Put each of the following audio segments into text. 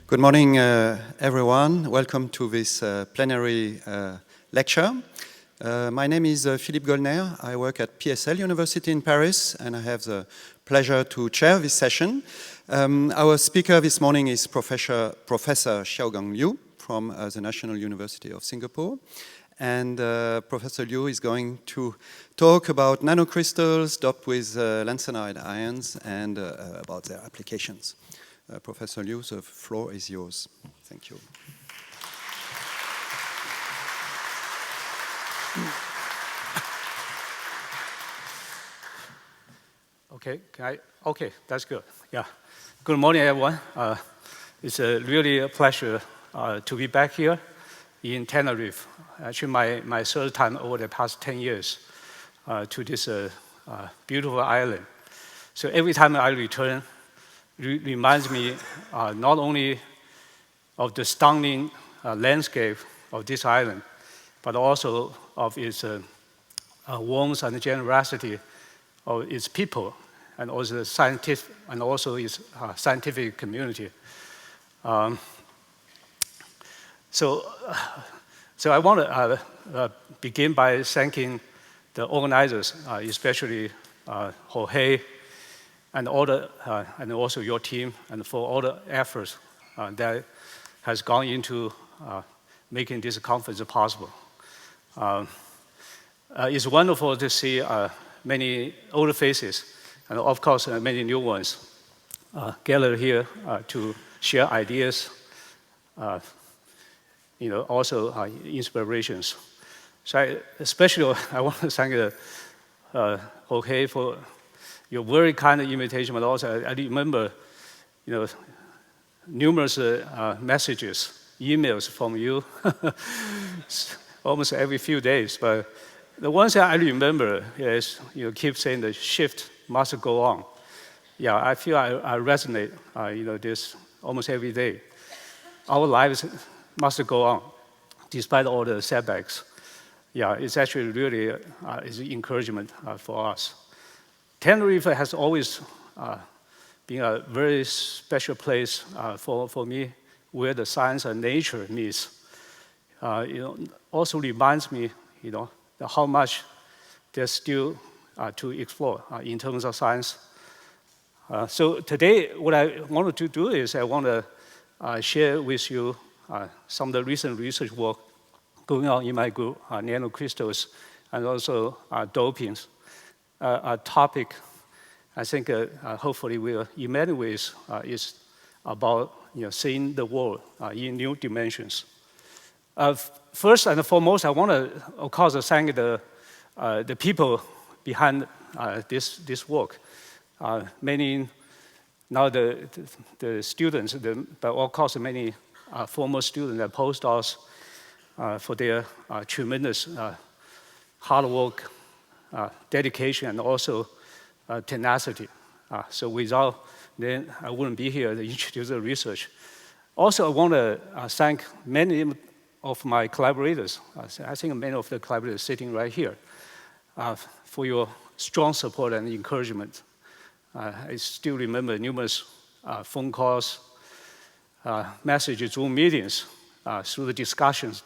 Good morning, everyone. Welcome to this plenary lecture. My name is Philippe Gollner. I work at PSL University in Paris, and I have the pleasure to chair this session. Our speaker this morning is Professor Xiaogang Liu from the National University of Singapore. And Professor Liu is going to talk about nanocrystals doped with lanthanide ions and about their applications. Professor Liu, the floor is yours. Thank you. Okay, that's good. Yeah. Good morning, everyone. It's really a pleasure to be back here in Tenerife. Actually, my third time over the past 10 years to this beautiful island. So every time I return, reminds me not only of the stunning landscape of this island, but also of its warmth and generosity of its people, and also its scientific community. So I want to begin by thanking the organizers, especially Jorge, and also your team, and for all the efforts that has gone into making this conference possible. It's wonderful to see many old faces, and of course many new ones gathered here to share ideas, also inspirations. So especially I want to thank Jorge for your very kind invitation, but also I remember, numerous messages, emails from you, almost every few days. But the ones that I remember is keep saying the shift must go on. Yeah, I feel I resonate, this almost every day. Our lives must go on, despite all the setbacks. Yeah, it's actually really is an encouragement for us. Tenerife has always been a very special place for me, where the science and nature meets. Also reminds me, how much there's still to explore in terms of science. So today, what I wanted to do is I want to share with you some of the recent research work going on in my group, nanocrystals and also dopings. A topic I think hopefully will, in many ways, is about seeing the world in new dimensions. First and foremost, I want to, of course, thank the people behind this work. Many now the students, but of course many former students and postdocs for their tremendous hard work, dedication, and also tenacity. So without them, I wouldn't be here to introduce the research. Also, I want to thank many of my collaborators. I think many of the collaborators sitting right here for your strong support and encouragement. I still remember numerous phone calls, messages, Zoom meetings, through the discussions.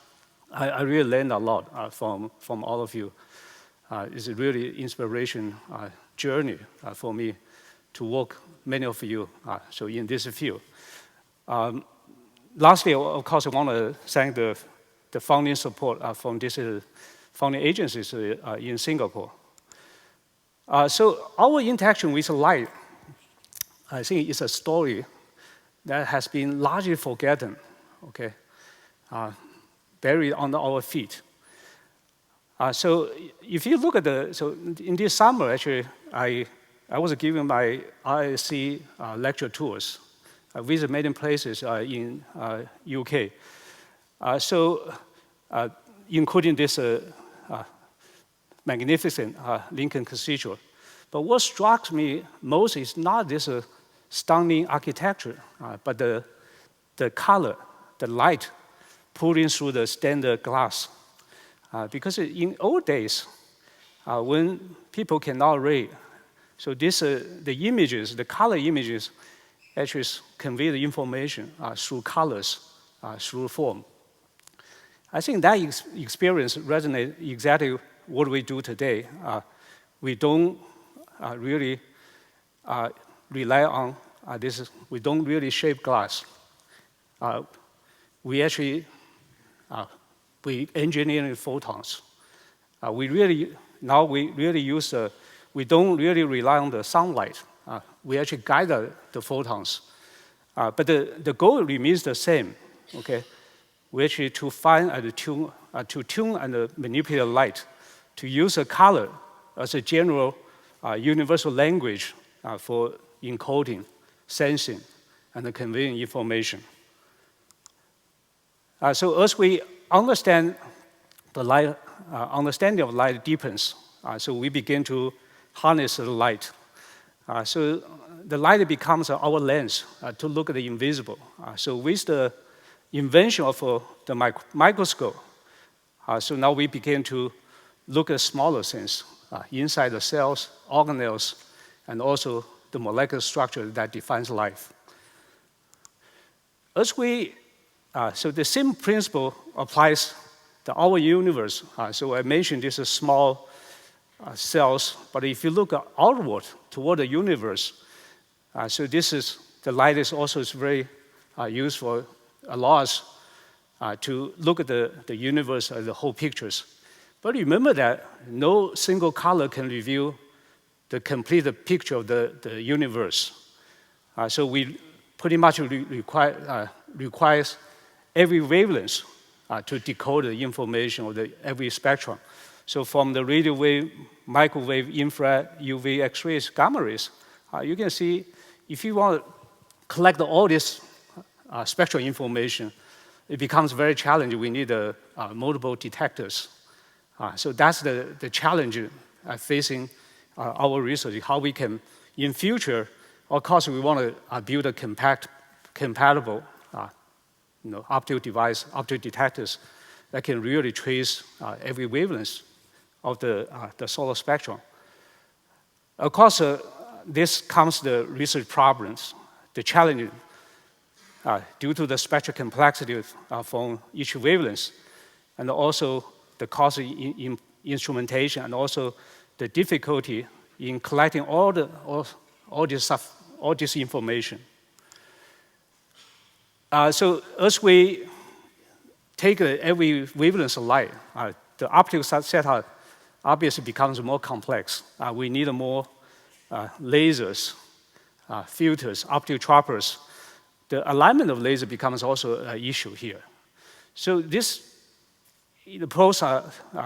I really learned a lot from all of you. It's a really inspiration journey for me to work many of you so in this field. Lastly, of course, I want to thank the funding support from this funding agencies in Singapore. So our interaction with light, I think, is a story that has been largely forgotten, okay, buried under our feet. So if you look at so in this summer, actually, I was giving my RSC lecture tours. I visited many places in UK. Including this magnificent Lincoln Cathedral. But what struck me most is not this stunning architecture, but the color, the light pouring through the standard glass. Because in old days, when people cannot read, so the images, the color images, actually convey the information through colors, through form. I think that experience resonates exactly what we do today. We don't really rely on this. We don't really shape glass. We actually we engineer photons. We really use we don't really rely on the sunlight. We actually guide the photons. But the goal remains the same, okay? We actually to find and tune and manipulate light, to use a color as a general universal language for encoding, sensing, and conveying information. So as we understand the light, understanding of light deepens, so we begin to harness the light. So the light becomes our lens to look at the invisible. So with the invention of the microscope, so now we begin to look at smaller things inside the cells, organelles, and also the molecular structure that defines life. As we, so the same principle applies to our universe. So I mentioned this is small cells, but if you look outward toward the universe, so this is, the light is also very useful, allows us to look at the universe as the whole pictures. But remember that no single color can reveal the complete picture of the universe. So we pretty much requires every wavelength to decode the information of every spectrum. So from the radio wave, microwave, infrared, UV, X-rays, gamma rays, you can see if you want to collect all this spectral information, it becomes very challenging. We need multiple detectors. So that's the challenge facing our research, how we can, in future, of course, we want to build a compatible optical device, optical detectors that can really trace every wavelength of the solar spectrum. Of course, this comes the research problems, the challenge due to the spectral complexity from each wavelength, and also the cost in instrumentation, and also the difficulty in collecting all this information. So as we take every wavelength of light, the optical setup obviously becomes more complex. We need more lasers, filters, optical choppers. The alignment of laser becomes also an issue here. So this poses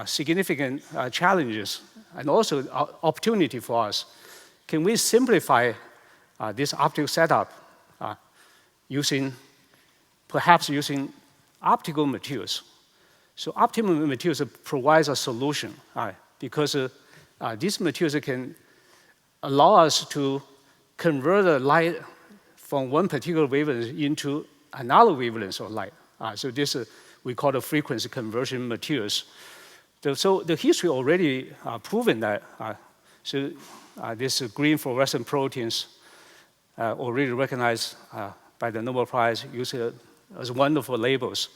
significant challenges and also opportunity for us. Can we simplify this optical setup perhaps using optical materials? So optical materials provides a solution because these materials can allow us to convert the light from one particular wavelength into another wavelength of light. So this we call the frequency conversion materials. So the history already proven that. So this green fluorescent proteins already recognized by the Nobel Prize, used as wonderful labels.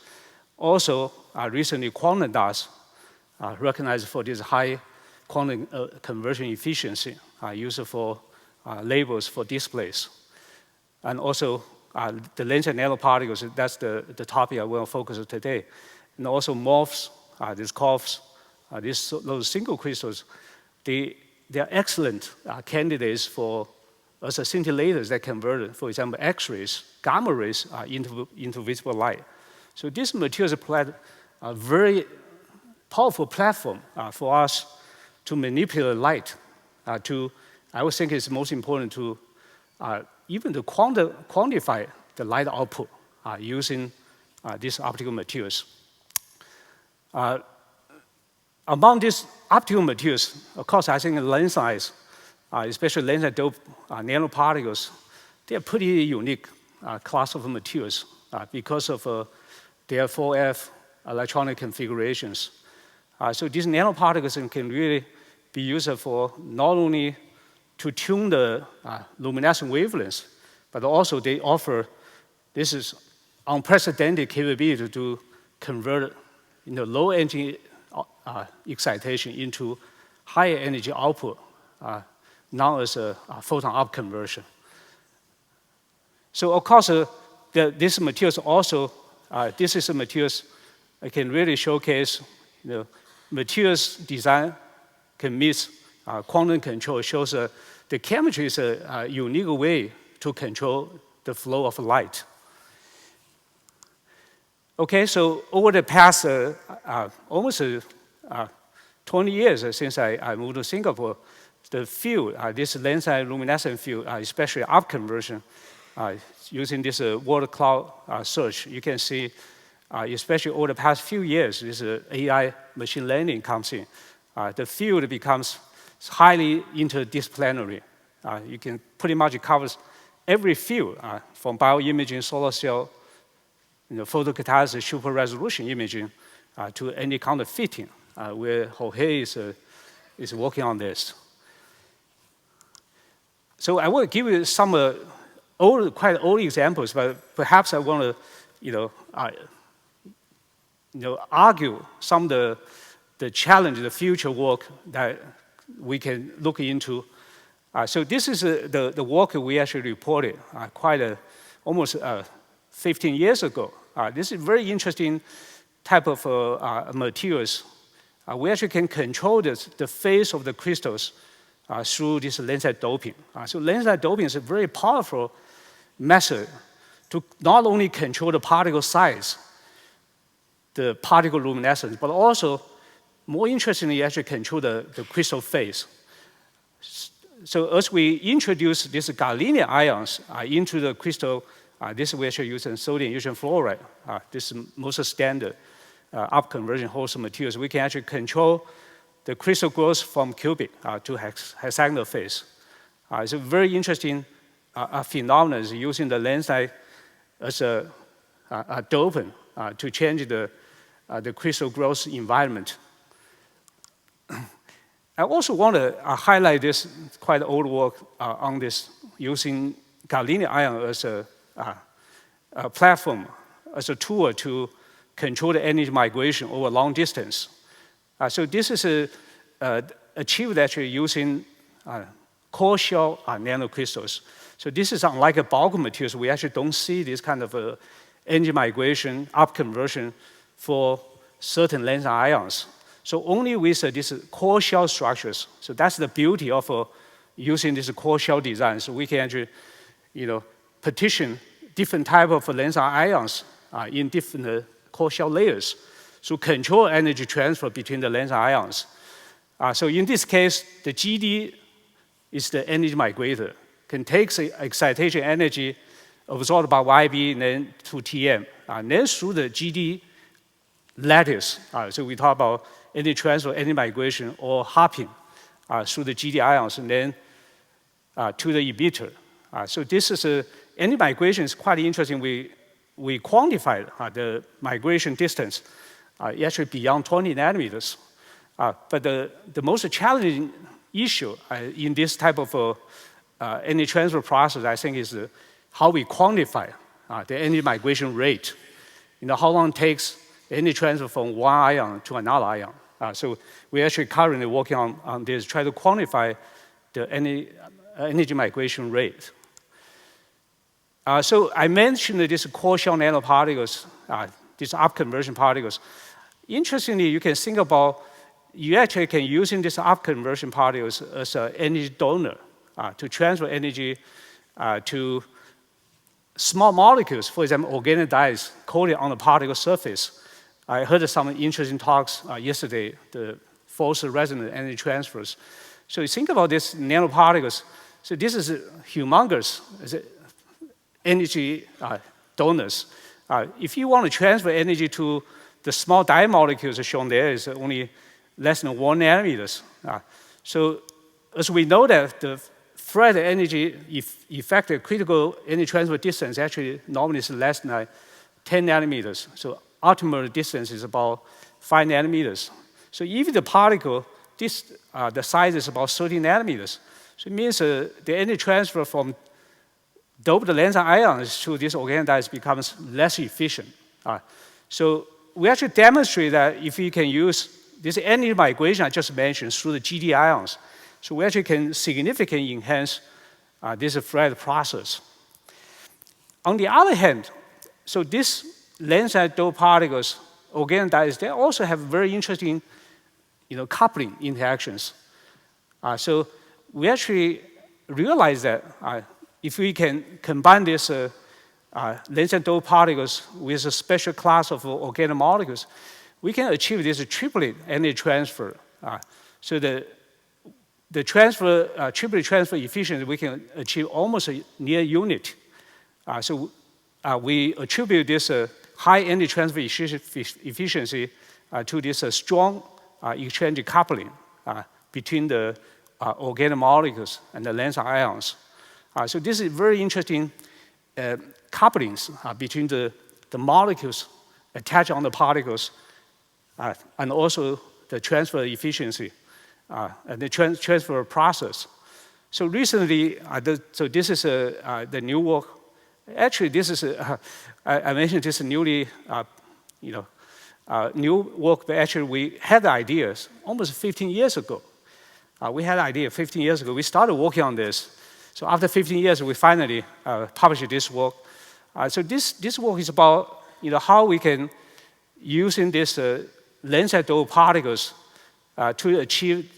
Also, recently quantum dots recognized for this high quantum conversion efficiency used for labels for displays. And also the lens and nanoparticles, that's the topic I will focus on today. And also morphs, these COFs, those single crystals, they're excellent candidates for as scintillators that convert, for example, X-rays, gamma rays into visible light. So these materials provide a very powerful platform for us to manipulate light. I would think it's most important to even to quantify the light output using these optical materials. Among these optical materials, of course, I think the lens size, especially lens and dope nanoparticles, they're pretty unique class of materials because of their 4F electronic configurations. So these nanoparticles can really be used for not only to tune the luminescent wavelengths, but also they offer this is unprecedented capability to convert low energy excitation into higher energy output, known as a photon up conversion. So of course, these materials also, this is a materials that can really showcase materials design can meet quantum control. It shows the chemistry is a unique way to control the flow of light. Okay, so over the past almost 20 years since I moved to Singapore, the field, this lens-side luminescent field, especially up conversion, using this water cloud search, you can see, especially over the past few years, this AI machine learning comes in. The field becomes highly interdisciplinary. You can pretty much cover every field, from bioimaging, solar cell, photocatalysis, super resolution imaging, to any kind of fitting, where Jorge is working on this. So I will give you some quite old examples, but perhaps I want to, argue some of the challenge, the future work that we can look into. So this is the work we actually reported almost 15 years ago. This is very interesting type of materials. We actually can control the phase of the crystals through this lens-side doping. So lens-side doping is a very powerful method to not only control the particle size, the particle luminescence, but also, more interestingly, actually control the crystal phase. So as we introduce these gadolinium ions into the crystal, this we actually use sodium ion fluoride. This is most standard up conversion host materials. We can actually control the crystal growth from cubic to hexagonal phase. It's a very interesting phenomenon using the lens side as a dopant to change the crystal growth environment. I also want to highlight this quite old work on this using gadolinium ion as a platform, as a tool to control the energy migration over long distance. So this is achieved actually using core shell nanocrystals. So this is unlike a bulk materials. We actually don't see this kind of energy migration, up conversion for certain lens ions. So only with these core shell structures. So that's the beauty of using this core shell design. So we can actually, partition different type of lens ions in different core shell layers to control energy transfer between the lens ions. So in this case, the GD is the energy migrator. Can take the excitation energy absorbed by YB and then to TM. And then through the GD lattice, so we talk about energy transfer, energy migration, or hopping through the GD ions and then to the emitter. So this is energy migration is quite interesting. We quantified the migration distance actually beyond 20 nanometers. But the most challenging issue in this type of energy transfer process, I think, is how we quantify the energy migration rate. How long it takes energy transfer from one ion to another ion. So we're actually currently working on this, try to quantify the energy migration rate. So I mentioned this core shell nanoparticles, these up conversion particles. Interestingly, you can think about, you actually can use these up conversion particles as an energy donor to transfer energy to small molecules, for example, organic dyes coated on the particle surface. I heard some interesting talks yesterday, the force resonant energy transfers. So you think about these nanoparticles. So this is humongous energy donors. If you want to transfer energy to the small dye molecules shown there is only less than 1 nanometers. So as we know that the Fred energy effective critical energy transfer distance actually normally is less than 10 nanometers. So ultimate distance is about 5 nanometers. So if the particle, the size is about 30 nanometers. So it means the energy transfer from dope the lens ions to this organic dyes becomes less efficient. So we actually demonstrate that if we can use this energy migration I just mentioned through the GD ions, so we actually can significantly enhance this Fred process. On the other hand, so this lens and dope particles, organic dyes, they also have very interesting coupling interactions. So we actually realize that if we can combine this lens and dope particles with a special class of organic molecules, we can achieve this triplet energy transfer. So the triplet transfer efficiency, we can achieve almost a near unit. So we attribute this high energy transfer efficiency to this strong exchange coupling between the organic molecules and the lens ions. So this is very interesting couplings between the molecules attached on the particles and also the transfer efficiency and the transfer process. So recently, so this is the new work. Actually, this is I mentioned this newly, new work, but actually we had ideas almost 15 years ago. We had an idea 15 years ago. We started working on this. So after 15 years, we finally published this work. So this work is about how we can using this lens and dope particles to achieve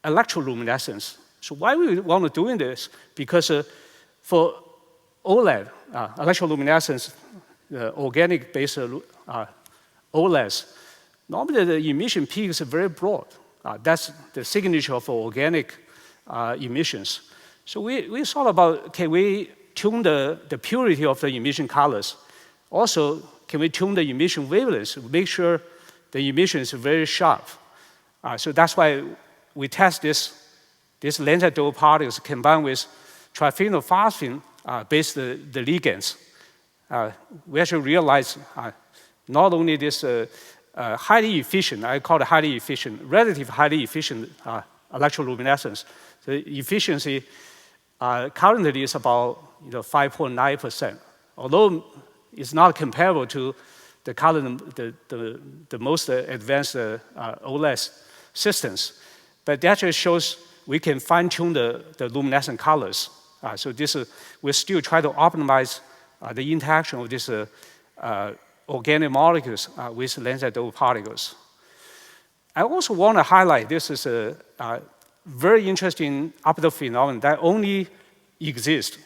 electroluminescence. So why we want to doing this? Because for OLED, electroluminescence, organic-based OLEDs, normally the emission peak is very broad. That's the signature of organic emissions. So we thought about, can we tune the purity of the emission colors? Also, can we tune the emission wavelengths, make sure the emission is very sharp? So that's why we test this lens and dope particles combined with triphenylphosphine based the ligands. We actually realized not only this highly efficient, I call it highly efficient, relative highly efficient electroluminescence. The efficiency currently is about 5.9%, although it's not comparable to the current, the most advanced OLED systems. But that actually shows we can fine-tune the luminescent colors. So this we still try to optimize the interaction of these organic molecules with lens and dope particles. I also want to highlight this is a very interesting optical phenomenon that only exists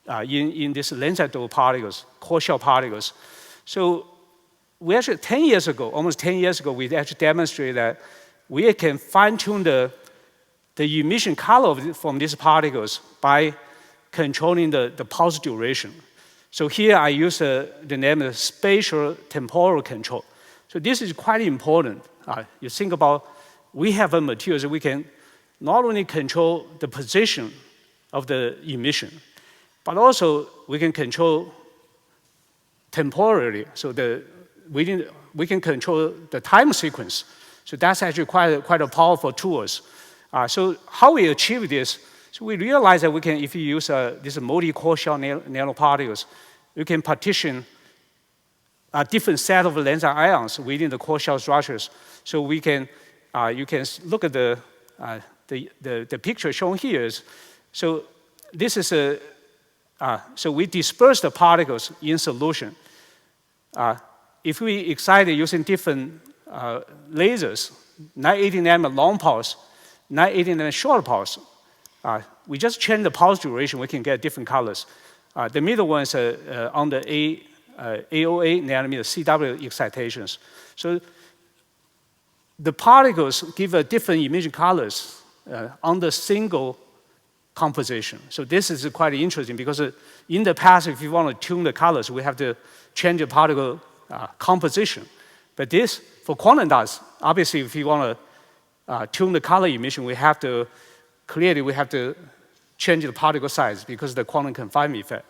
in this lens and dope particles, core shell particles. So we actually, 10 years ago, almost 10 years ago, we actually demonstrated that we can fine-tune the emission color from these particles by controlling the pulse duration. So here I use the name of spatial temporal control. So this is quite important. You think about, we have a material that we can not only control the position of the emission, but also we can control temporally. So we can control the time sequence. So that's actually quite a powerful tools. So how we achieve this? So we realize that we can, if you use these multi-core shell nanoparticles, you can partition a different set of lens ions within the core shell structures. So we can, you can look at the picture shown here. So this is so we disperse the particles in solution. If we excite it using different lasers, 980 nm long pulse, 980 nm short pulse, we just change the pulse duration, we can get different colors. The middle one is on the AOA nanometer CW excitations. So the particles give a different emission colors on the single composition. So this is quite interesting because in the past, if you want to tune the colors, we have to change the particle composition. But this, for quantum dots, obviously if you want to tune the color emission, we have to change the particle size because of the quantum confinement effect.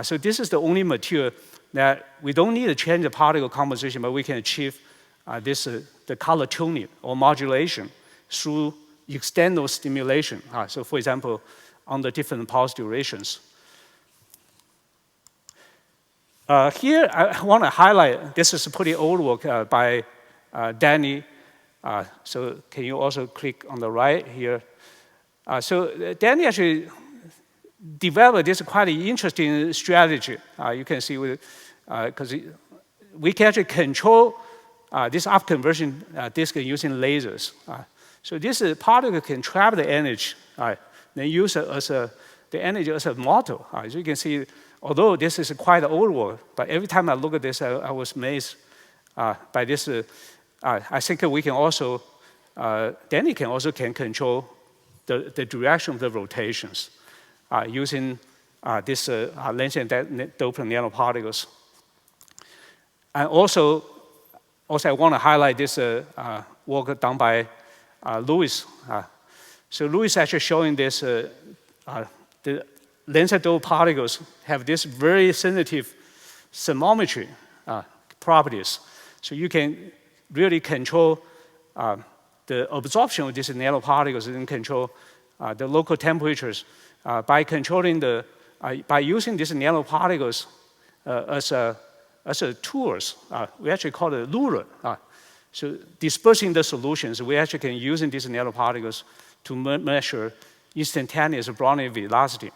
So this is the only material that we don't need to change the particle composition, but we can achieve the color tuning or modulation through external stimulation. So for example, on the different pulse durations. Here, I want to highlight, this is a pretty old work by Danny. So can you also click on the right here? So Danny actually developed this quite interesting strategy. You can see, because we can actually control this upconversion disk using lasers. So this particle can trap the energy, then use it as the energy as a model. As you can see, although this is quite old work, but every time I look at this, I was amazed by this. I think we can also, Danny can also control the direction of the rotations using this lens and doped nanoparticles. And also I want to highlight this work done by Louis. So Louis actually showing this, the lens and doped particles have this very sensitive thermometry properties. So you can really control the absorption of these nanoparticles and control the local temperatures by controlling by using these nanoparticles as tools. We actually call it ruler. So dispersing the solutions, we actually can use these nanoparticles to measure instantaneous Brownian velocity.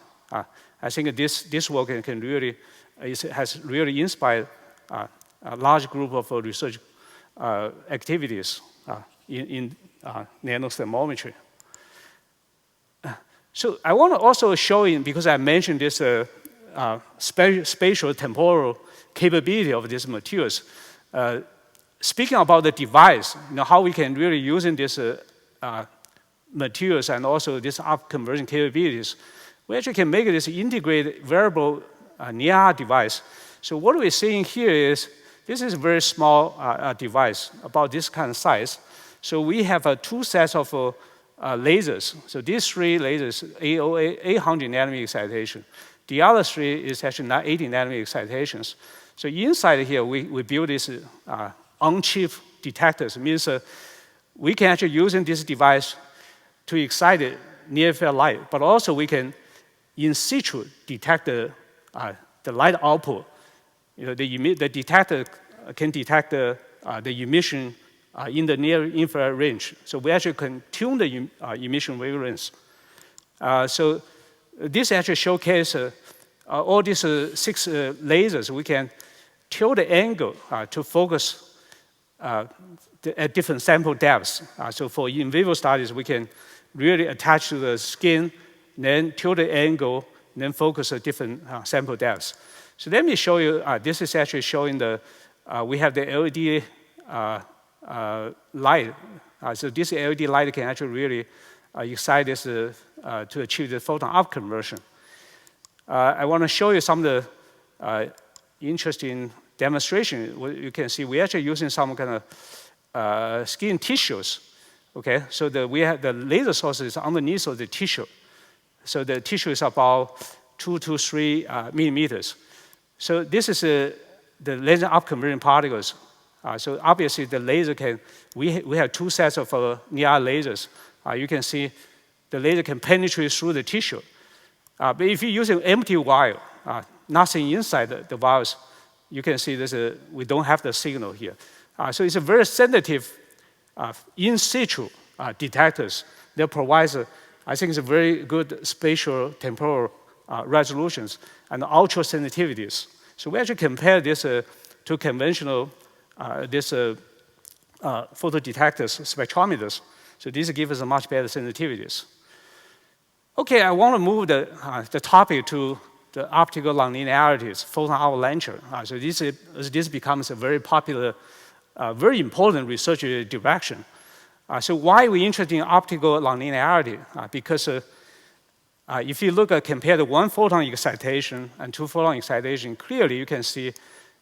I think this work can really has really inspired a large group of research activities in nanothermometry. So I want to also show you, because I mentioned this spatial temporal capability of these materials. Speaking about the device, how we can really use these materials and also these upconversion capabilities, we actually can make this integrated wearable near device. So what we're seeing here is, this is a very small device, about this kind of size. So we have two sets of lasers. So these three lasers, 800 nanometer excitation. The other three is actually not 80 nanometer excitations. So inside here, we build these on-chip detectors. It means we can actually use this device to excite near-field light, but also we can in situ detect the light output. The detector can detect the emission in the near infrared range. So we actually can tune the emission wavelengths. So this actually showcases all these 6 lasers. We can tilt the angle to focus at different sample depths. So for in vivo studies, we can really attach to the skin, then tilt the angle, then focus at different sample depths. So let me show you, this is actually showing we have the LED light. So this LED light can actually really excite this to achieve the photon upconversion. I want to show you some of the interesting demonstration. You can see we're actually using some kind of skin tissues. Okay, so we have the laser source is underneath of the tissue. So the tissue is about 2 to 3 millimeters. So this is the laser upconversion particles. So obviously the laser we have 2 sets of near lasers. You can see the laser can penetrate through the tissue. But if you're using empty wire, nothing inside the wires, you can see we don't have the signal here. So it's a very sensitive in situ detectors that provides, I think it's a very good spatial temporal resolutions and ultra sensitivities. So we actually compare this to conventional photodetectors, spectrometers. So these give us a much better sensitivities. Okay, I want to move the topic to the optical nonlinearities, photon avalanche. So this becomes a very popular, very important research direction. So why are we interested in optical nonlinearity? Because if you compare the 1 photon excitation and 2 photon excitation, clearly you can see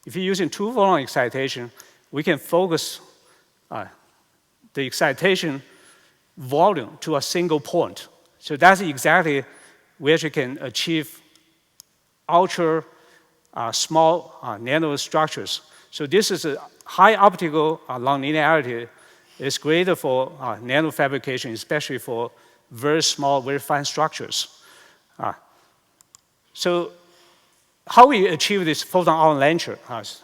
if you're using 2 photon excitation, we can focus the excitation volume to a single point. So that's exactly where you can achieve ultra small nanostructures. So this is a high optical nonlinearity is great for nanofabrication, especially for very small, very fine structures. So how we achieve this photon avalanche,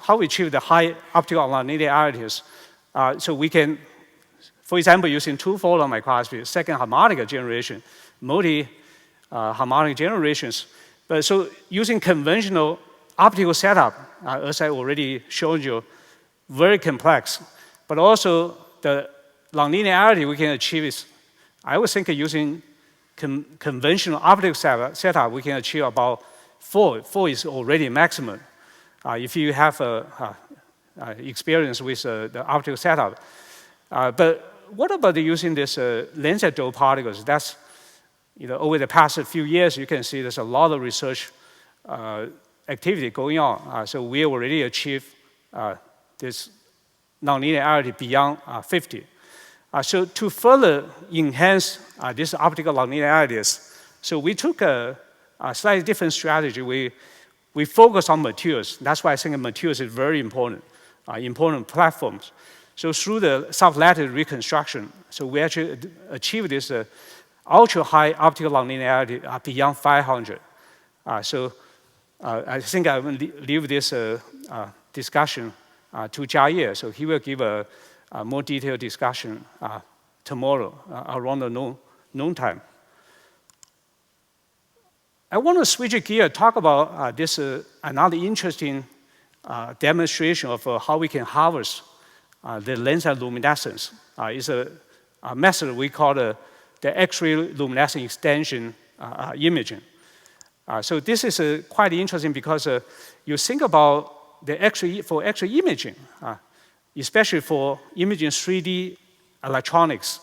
how we achieve the high optical nonlinearities. So we can, for example, using two-photon microscopy, second harmonic generation, multi-harmonic generations. But so using conventional optical setup, as I already showed you, very complex. But also the nonlinearity we can achieve is, I would think using conventional optical setup, we can achieve about 4. 4 is already maximum. If you have experience with the optical setup. But what about using this laser doped particles? That's, over the past few years, you can see there's a lot of research activity going on. So we already achieved this nonlinearity beyond 50. So to further enhance these optical nonlinearities, so we took a slightly different strategy. We focus on materials. That's why I think materials is very important, important platforms. So through the soft-lattice reconstruction, so we actually achieve this ultra-high optical nonlinearity beyond 500. So I think I will leave this discussion to Jia. So he will give a more detailed discussion tomorrow around the noon time. I want to switch gear, talk about this another interesting demonstration of how we can harvest the laser luminescence. It's a method we call the X-ray luminescence extension imaging. So this is quite interesting because you think about the X-ray for X-ray imaging, especially for imaging 3D electronics.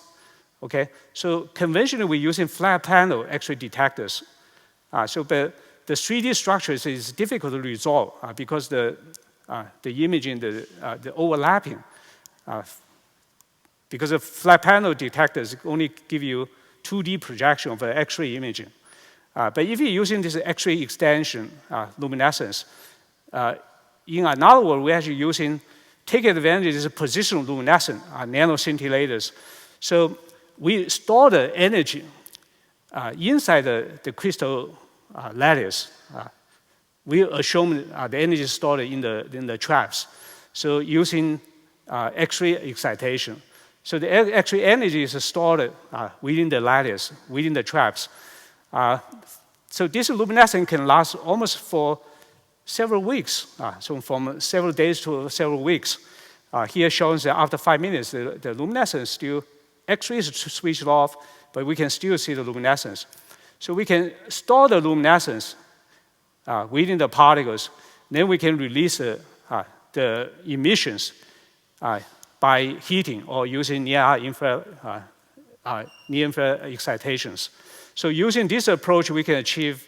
Okay, so conventionally we're using flat panel X-ray detectors. But the 3D structures is difficult to resolve because the imaging, the overlapping, because of flat panel detectors only give you 2D projection of X-ray imaging. But if you're using this X-ray extension luminescence, in another word, we're actually taking advantage of this positional luminescent nanoscintillators. So we store the energy inside the crystal lattice. We assume the energy is stored in the traps. So using X-ray excitation. So the X-ray energy is stored within the lattice, within the traps. So this luminescence can last almost for several weeks. So from several days to several weeks. Here shows that after 5 minutes, the luminescence still, X-ray is switched off, but we can still see the luminescence. So we can store the luminescence within the particles. Then we can release the emissions by heating or using near-infrared excitations. So using this approach, we can achieve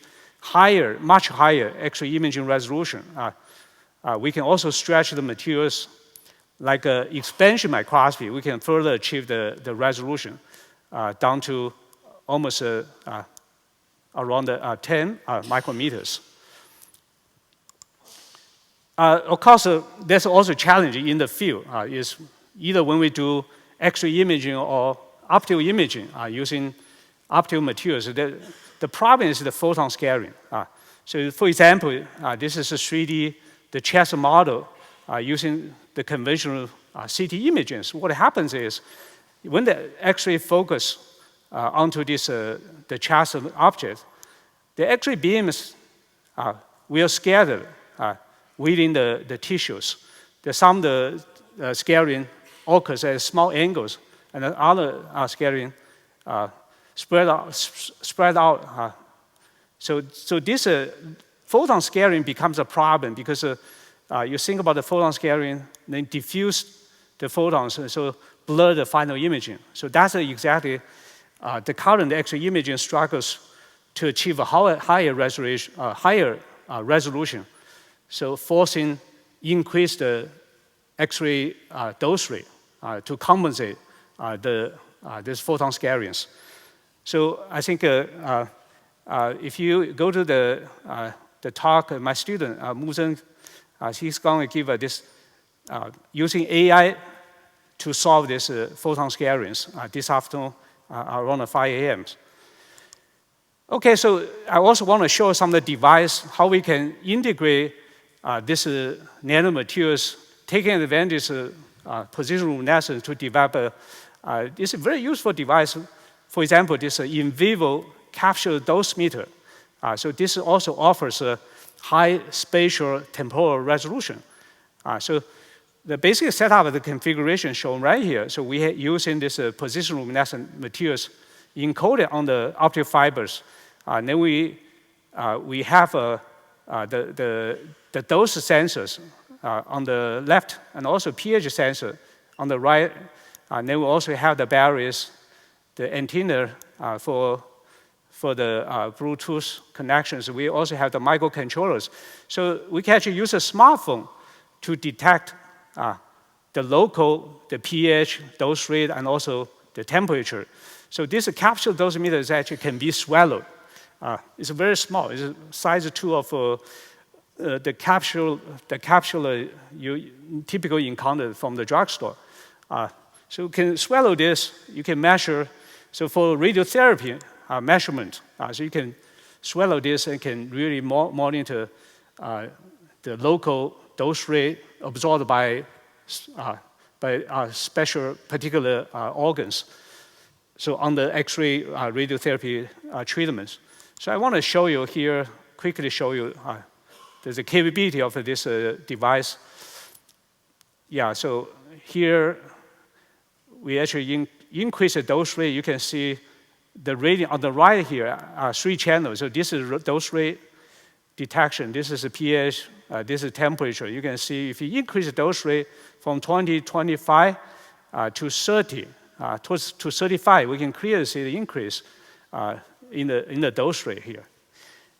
much higher X-ray imaging resolution. We can also stretch the materials like expansion microscopy. We can further achieve the resolution down to almost around 10 micrometers. Of course, there's also a challenge in the field. Is either when we do X-ray imaging or optical imaging using optical materials, the problem is the photon scattering. So for example, this is a 3D, the chest model using the conventional CT images. What happens is when the X-ray focus onto this, the chest object, the X-ray beams will scatter within the tissues. Some the scattering occurs at small angles, and the other scattering spread out. So this photon scattering becomes a problem because you think about the photon scattering, then diffuse the photons, so blur the final imaging. So that's exactly the current X-ray imaging struggles to achieve a higher resolution. So forcing increased X-ray dose rate to compensate this photon scatterings. So I think if you go to the talk, my student, Muzhen, he's going to give this, using AI to solve this photon scatterings this afternoon around 5 a.m. Okay, so I also want to show some of the device, how we can integrate this nanomaterials, taking advantage of position luminescence to develop this is a very useful device. For example, this in vivo capsule dose meter. So this also offers a high spatial temporal resolution. So the basic setup of the configuration shown right here. So we are using this position luminescent materials encoded on the optic fibers. Then we have the dose sensors on the left and also pH sensor on the right. And then we also have the barriers, the antenna for the Bluetooth connections. We also have the microcontrollers. So we can actually use a smartphone to detect the local, the pH, dose rate, and also the temperature. So this capsule dosimeter is actually can be swallowed. It's very small. It's a size 2 of the capsule you typically encounter from the drugstore. So you can swallow this. You can measure. So for radiotherapy measurement, so you can swallow this and can really monitor the local dose rate absorbed by special particular organs. So on the X-ray radiotherapy treatments. So I want to show you here, quickly show you the capability of this device. Yeah, so here we actually increase the dose rate. You can see the rating on the right here are 3 channels. So this is dose rate detection. This is a pH. This is temperature. You can see if you increase the dose rate from 25 to 30 to 35, we can clearly see the increase in the dose rate here.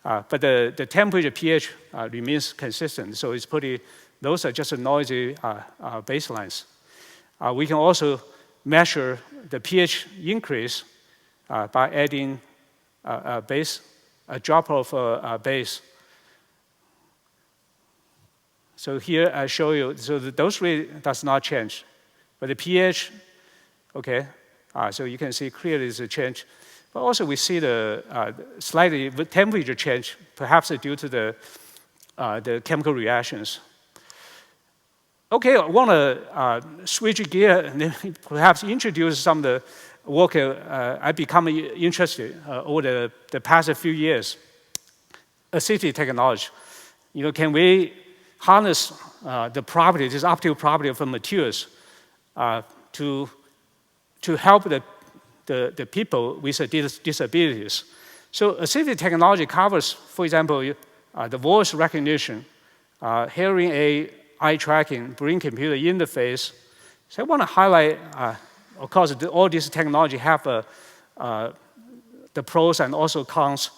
But the temperature pH remains consistent. So it's pretty. Those are just noisy baselines. We can also measure the pH increase by adding a drop of base. So here I show you, so the dose rate does not change, but the pH, okay, so you can see clearly there's a change. But also we see the slightly temperature change, perhaps due to the chemical reactions. Okay, I want to switch gear and then perhaps introduce some of the work I become interested over the past few years. Assistive technology. You know, can we harness the property, this optical property of materials to help the people with disabilities? So assistive technology covers, for example, the voice recognition, hearing aid, eye tracking, brain computer interface. So I want to highlight, of course, all these technology have the pros and also cons,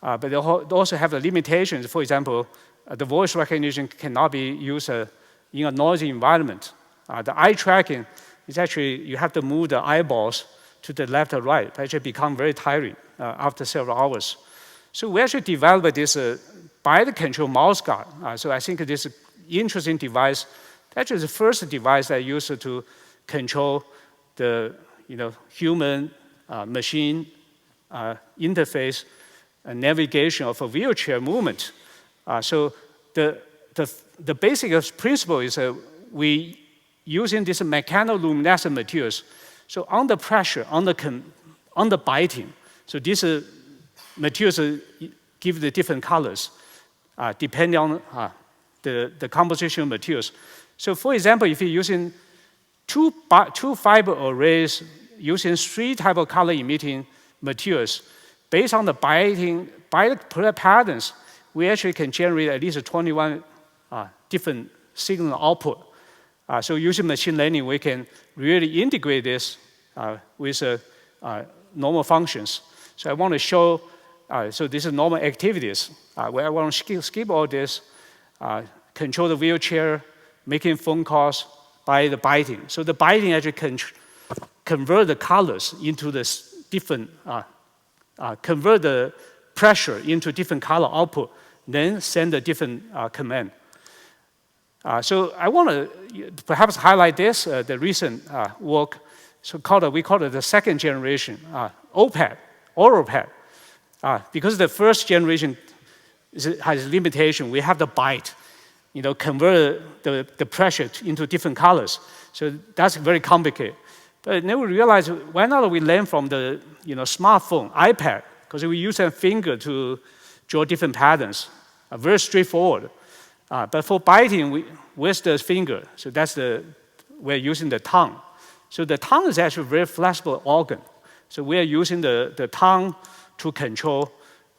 but they also have the limitations. For example, the voice recognition cannot be used in a noisy environment. The eye tracking is actually, you have to move the eyeballs to the left or right. It actually become very tiring after several hours. So we actually developed this body-control mouse guard. So I think this interesting device, actually the first device I used to control the human machine interface and navigation of a wheelchair movement. So the basic principle is we using this mechanoluminescent materials. So under pressure, under biting, so these materials give the different colors depending on the composition of materials. So for example, if you're using two fiber arrays using 3 type of color emitting materials, based on the bite patterns, we actually can generate at least 21 different signal output. So using machine learning, we can really integrate this with normal functions. So I want to show, so this is normal activities, where I want to skip all this, control the wheelchair, making phone calls by the biting. So the biting actually can convert the colors into the different, convert the pressure into different color output, then send a different command. So I want to perhaps highlight this, the recent work, we call it the second generation OPAD, oral pad. Because the first generation has limitation, we have to bite, convert the pressure into different colors. So that's very complicated. But then we realized, why not we learn from the smartphone, iPad, because we use a finger to draw different patterns. Very straightforward. But for biting, with the finger, so we're using the tongue. So the tongue is actually a very flexible organ. So we are using the tongue to control,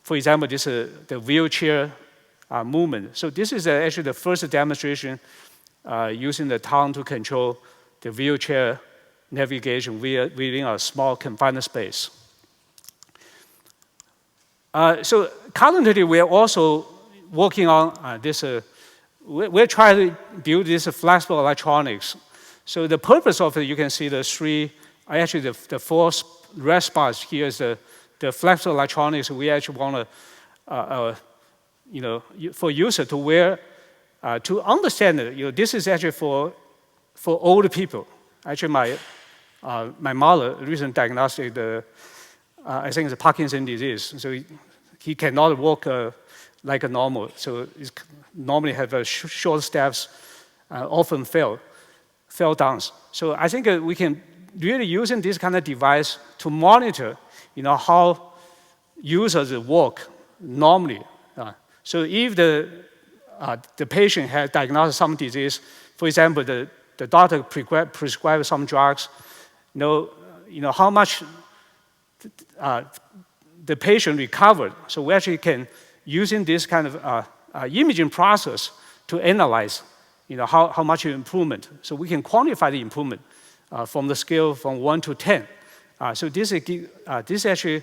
for example, this the wheelchair movement. So this is actually the first demonstration using the tongue to control the wheelchair navigation within a small confined space. So currently, we are also working on this. We're trying to build this flexible electronics. So the purpose of it, you can see the three, actually the four red spots here is the flexible electronics. We actually want to, for user to wear, to understand it. This is actually for older people. Actually, my mother recently diagnosed I think it's Parkinson's disease. So he cannot walk like a normal. So he normally have short steps, often fell down. So I think we can really using this kind of device to monitor, how users walk normally. So if the patient has diagnosed some disease, for example, the doctor prescribes some drugs, how much the patient recovered. So we actually can, using this kind of imaging process to analyze, how much improvement. So we can quantify the improvement from the scale from 1 to 10. So this actually,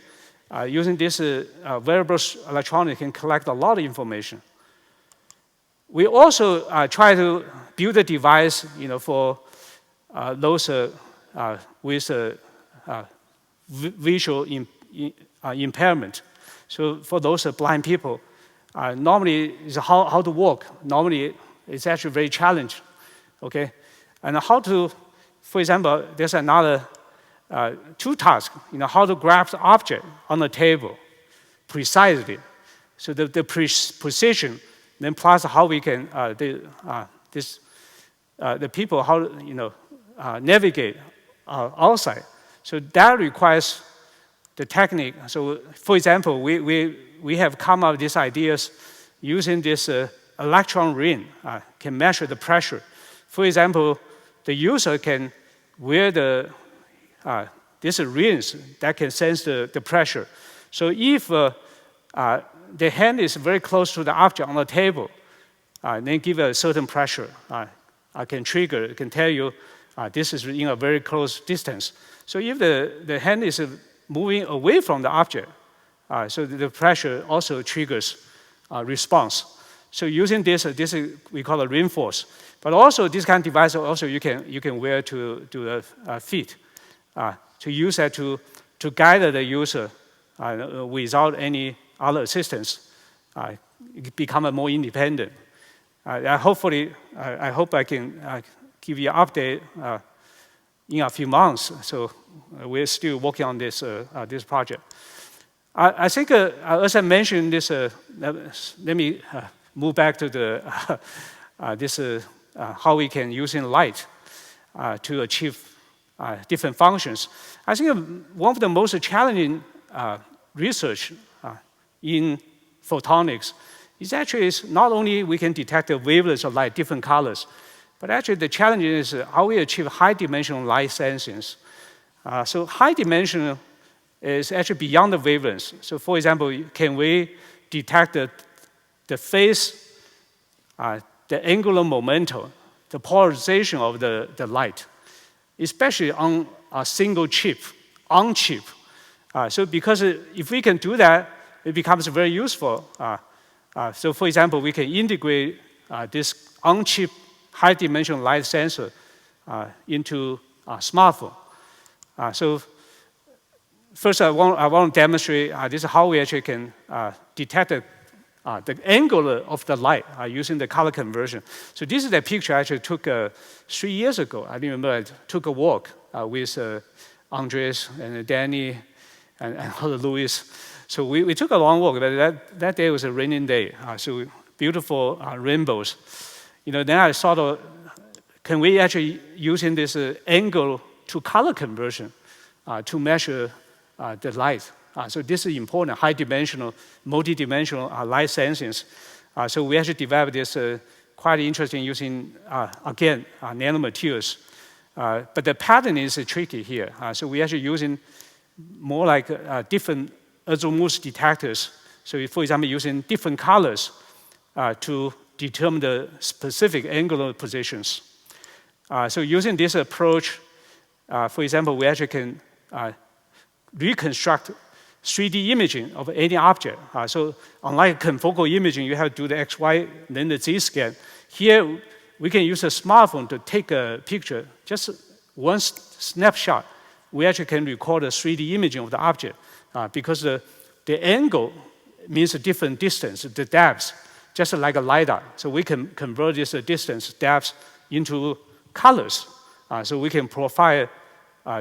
using this wearable electronic can collect a lot of information. We also try to build a device, for those with visual impairment. So for those blind people, normally is how to walk. Normally, it's actually very challenging, okay? And how to, for example, there's another two tasks, how to grab the object on the table precisely. So the precision, then plus how we can, the people, how, navigate outside. So that requires the technique. So for example, we have come up with these ideas using this electron ring, can measure the pressure. For example, the user can wear these rings that can sense the pressure. So if the hand is very close to the object on the table, then give a certain pressure, I can trigger, it can tell you this is in a very close distance. So if the hand is moving away from the object, so the pressure also triggers response. So using this we call it reinforce. But also this kind of device also you can wear to the feet, to use that to guide the user without any other assistance, become more independent. I hope I can give you an update in a few months. So we're still working on this project. I think, as I mentioned, let me move back to how we can use light to achieve different functions. I think one of the most challenging research in photonics is actually not only we can detect the wavelengths of light, different colors, but actually the challenge is how we achieve high-dimensional light sensing. So high-dimensional is actually beyond the wavelengths. So for example, can we detect the phase, the angular momentum, the polarization of the light, especially on a single chip, on chip. So because if we can do that, it becomes very useful. So for example, we can integrate this on-chip high-dimensional light sensor into a smartphone. So first, I want to demonstrate this is how we actually can detect the angle of the light using the color conversion. So this is the picture I actually took 3 years ago. I remember I took a walk with Andres and Danny and Louis. So we took a long walk, but that day was a raining day. So beautiful rainbows. Then I thought, can we actually using this angle to color conversion to measure the light? So this is important, high-dimensional, multi-dimensional light sensings. So we actually developed this quite interesting using, again, nanomaterials. But the pattern is tricky here. So we're actually using more like different azimuth detectors. So for example, using different colors to determine the specific angular positions. So using this approach, for example, we actually can reconstruct 3D imaging of any object. So unlike confocal imaging, you have to do the XY, then the Z scan. Here, we can use a smartphone to take a picture, just one snapshot. We actually can record a 3D imaging of the object because the angle means a different distance, the depth, just like a LiDAR. So we can convert this distance, depth, into colors. So we can profile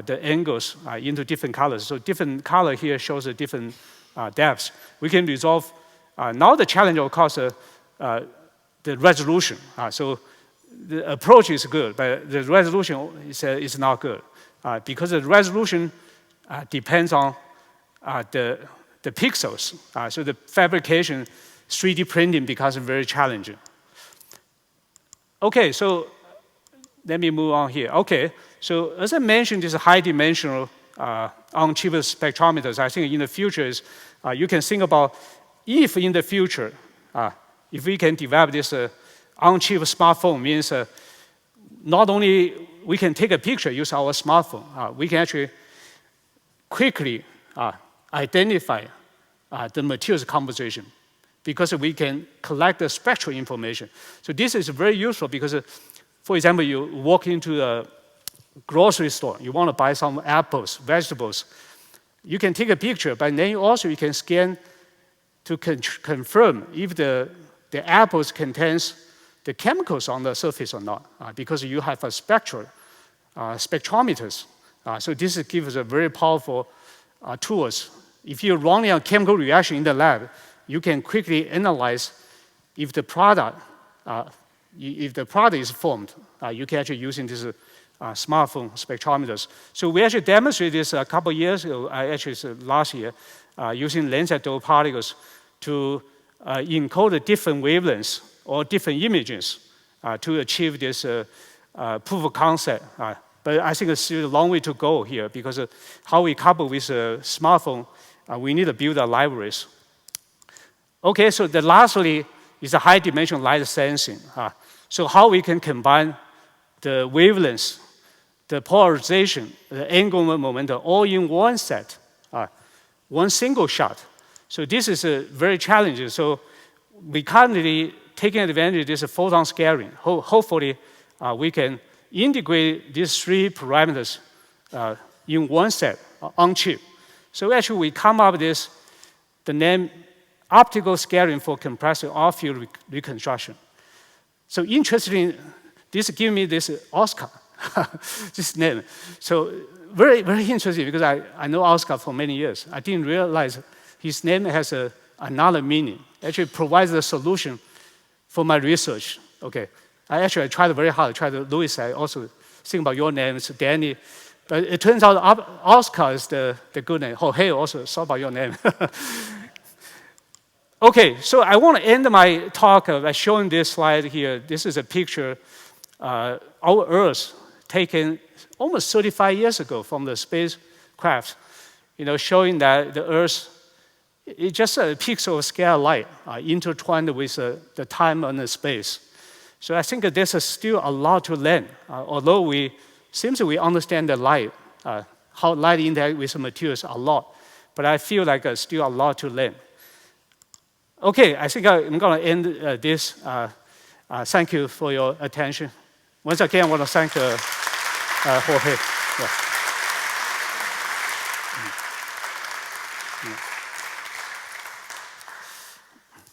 the angles into different colors. So different color here shows a different depths. We can resolve, now the challenge of course, the resolution. So the approach is good, but the resolution is not good. Because the resolution depends on the pixels. So the fabrication, 3D printing becomes very challenging. Okay, so let me move on here. Okay, so as I mentioned, this high-dimensional on-chip spectrometers, I think in the future is, you can think about if in the future, if we can develop this on-chip smartphone, means not only we can take a picture, use our smartphone, we can actually quickly identify the materials composition because we can collect the spectral information. So this is very useful because, for example, you walk into a grocery store, you want to buy some apples, vegetables. You can take a picture, but then you can scan to confirm if the apples contains the chemicals on the surface or not, because you have a spectrometers. So this gives us a very powerful tools. If you're running a chemical reaction in the lab, you can quickly analyze if the product is formed. You can actually using this smartphone spectrometers. So we actually demonstrated this a couple of years ago, actually last year, using lens doped particles to encode the different wavelengths or different images to achieve this proof of concept. But I think it's still a long way to go here because how we couple with a smartphone, we need to build our libraries. Okay, so the lastly is a high-dimensional light sensing. So how we can combine the wavelengths, the polarization, the angular momentum, all in one set, one single shot. So this is very challenging. So we currently taking advantage of this photon scattering. Hopefully, we can integrate these three parameters in one set on chip. So actually, we come up with the name optical scattering for compressive all-field reconstruction. So interestingly, this gives me this Oscar, this name. So very, very interesting because I know Oscar for many years. I didn't realize his name has another meaning. Actually provides a solution for my research. Okay, I tried very hard. Louis, I also think about your name, it's Danny. But it turns out Oscar is the good name. Jorge also thought about your name. Okay, so I want to end my talk by showing this slide here. This is a picture our Earth taken almost 35 years ago from the spacecraft, showing that the Earth is just a pixel scale light intertwined with the time and the space. So I think that there's still a lot to learn, although we understand the light, how light interacts with the materials a lot, but I feel like there's still a lot to learn. Okay, I think I'm going to end this. Thank you for your attention. Once again, I want to thank Jorge. Yeah.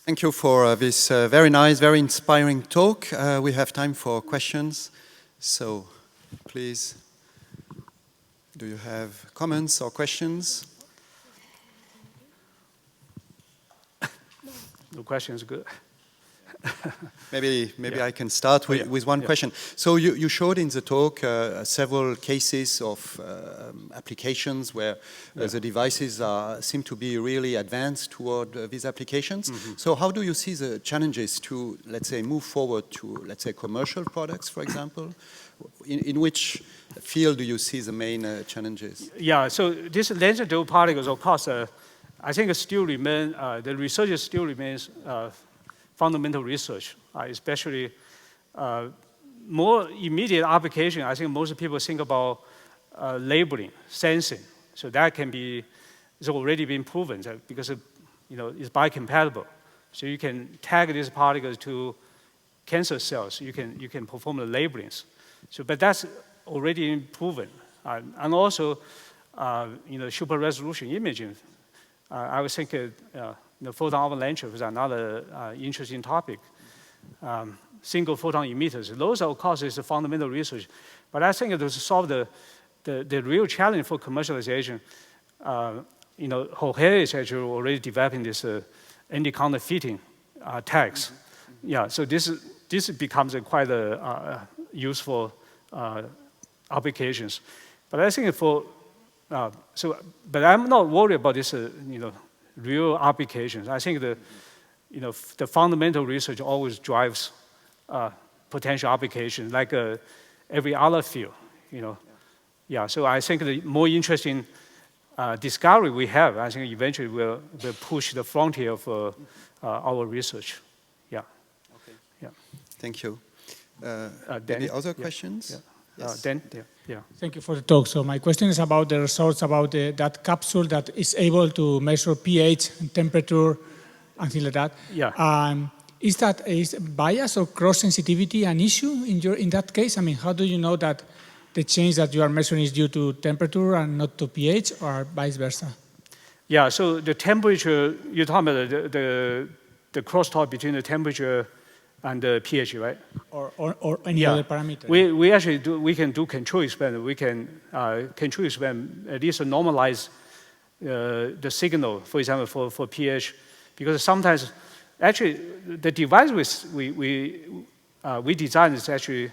Thank you for this very nice, very inspiring talk. We have time for questions. So please, do you have comments or questions? the question is good. Maybe I can start with one question. So you showed in the talk several cases of applications where the devices seem to be really advanced toward these applications. So how do you see the challenges to, let's say, move forward to, let's say, commercial products, for example? In which field do you see the main challenges? Yeah, so this laser doped particles, of course, I think it still remain, the research still remains fundamental research, especially more immediate application. I think most people think about labeling, sensing. So that can be, it's already been proven because it's biocompatible. So you can tag these particles to cancer cells. You can perform the labelings. So, but that's already proven. And also, super resolution imaging. I was thinking, photon avalanche was another interesting topic. Single photon emitters. Those, of course, is the fundamental research. But I think to solve the real challenge for commercialization, Jorge is actually already developing this anti-counterfeiting tags. Yeah, so this becomes quite a useful applications. But I think but I'm not worried about this, real applications. I think the fundamental research always drives potential applications, like every other field, Yeah, so I think the more interesting discovery we have, I think eventually will push the frontier of our research. Yeah. Okay. Yeah. Thank you. Any other questions? Yeah. Yes. Dan? Yeah. Thank you for the talk. So my question is about the results about that capsule that is able to measure pH and temperature and things like that. Yeah. Is bias or cross sensitivity an issue in that case? I mean, how do you know that the change that you are measuring is due to temperature and not to pH, or vice versa? Yeah. So the temperature, you're talking about the crosstalk between the temperature and the pH, right? Or any other parameter. We actually can do control experiment. We can control experiment, at least normalize the signal, for example, for pH, because sometimes, actually, the device we designed is actually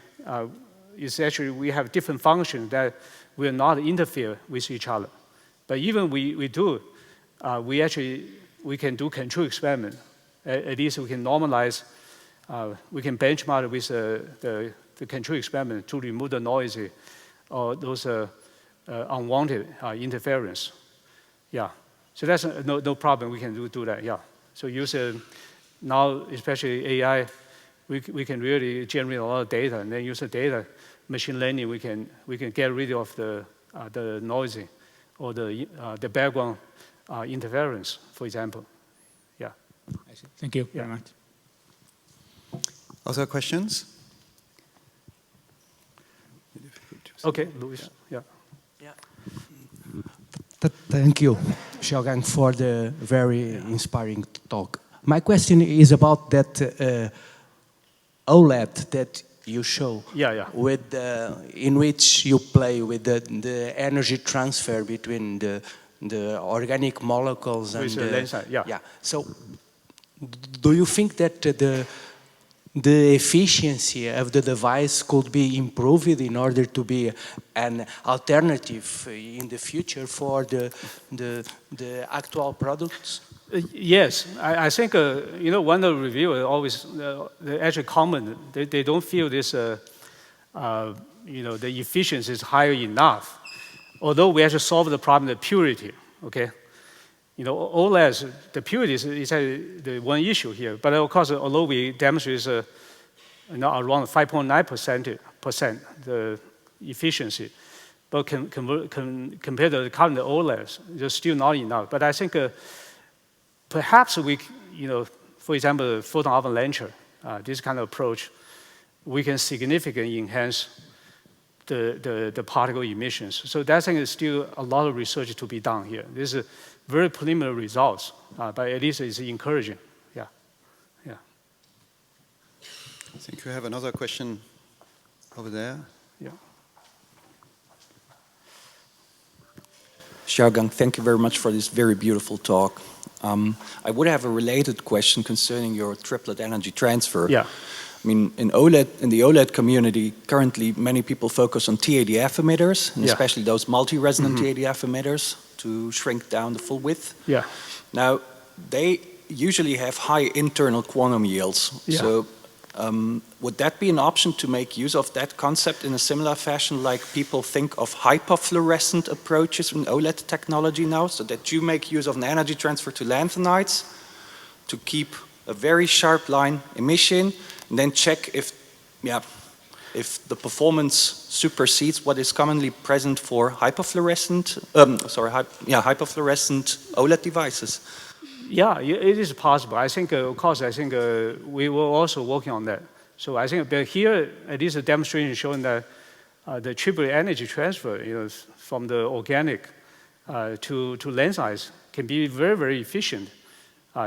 we have different functions that will not interfere with each other. But even we can do control experiment. At least we can normalize. We can benchmark with the control experiment to remove the noise or those unwanted interference. Yeah, so that's no problem. We can do that. Yeah, so use now, especially AI, we can really generate a lot of data, and then use the data, machine learning. We can get rid of the noisy or the background interference, for example. Yeah. I see. Thank you very much. Other questions? Okay, Luis. Yeah. Thank you, Xiaogang, for the very inspiring talk. My question is about that OLED that you show, with in which you play with the energy transfer between the organic molecules and the lens. Yeah. So, do you think that the efficiency of the device could be improved in order to be an alternative in the future for the actual products? Yes, I think one of the reviewers always they actually comment they don't feel this the efficiency is high enough, although we actually solve the problem of purity. Okay. OLEDs, the purity is the one issue here. But of course, although we demonstrate around 5.9% the efficiency, but compared to the current OLEDs, it's still not enough. But I think perhaps for example, photon avalanche, this kind of approach, we can significantly enhance the particle emissions. So that thing is still a lot of research to be done here. This is very preliminary results, but at least it's encouraging. Yeah. I think you have another question over there. Yeah. Xiaogang, thank you very much for this very beautiful talk. I would have a related question concerning your triplet energy transfer. Yeah. I mean, in the OLED community, currently many people focus on TADF emitters, and especially those multi-resonant TADF emitters to shrink down the full width. Yeah. Now, they usually have high internal quantum yields. Yeah. So would that be an option to make use of that concept in a similar fashion like people think of hyperfluorescent approaches in OLED technology now, so that you make use of an energy transfer to lanthanides to keep a very sharp line emission and then check if the performance supersedes what is commonly present for hyperfluorescent OLED devices? Yeah, it is possible. I think, of course, we were also working on that. So I think but here, at least a demonstration showing that the triple energy transfer, from the organic to lens size can be very, very efficient.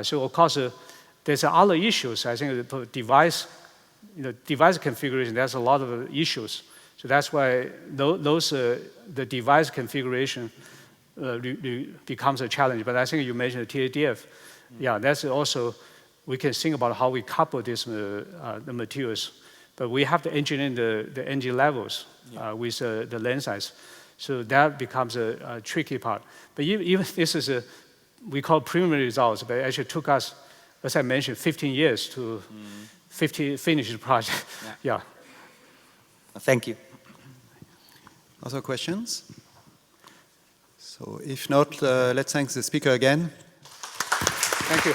So of course, there's other issues. I think the device configuration, there's a lot of issues. So that's why the device configuration becomes a challenge. But I think you mentioned the TADF. Yeah, that's also, we can think about how we couple this, the materials. But we have to engineer the energy levels with the lens size. So that becomes a tricky part. But even this is we call preliminary results, but it actually took us, as I mentioned, 15 years to finish the project. Yeah. Thank you. Other questions? So if not, let's thank the speaker again. Thank you.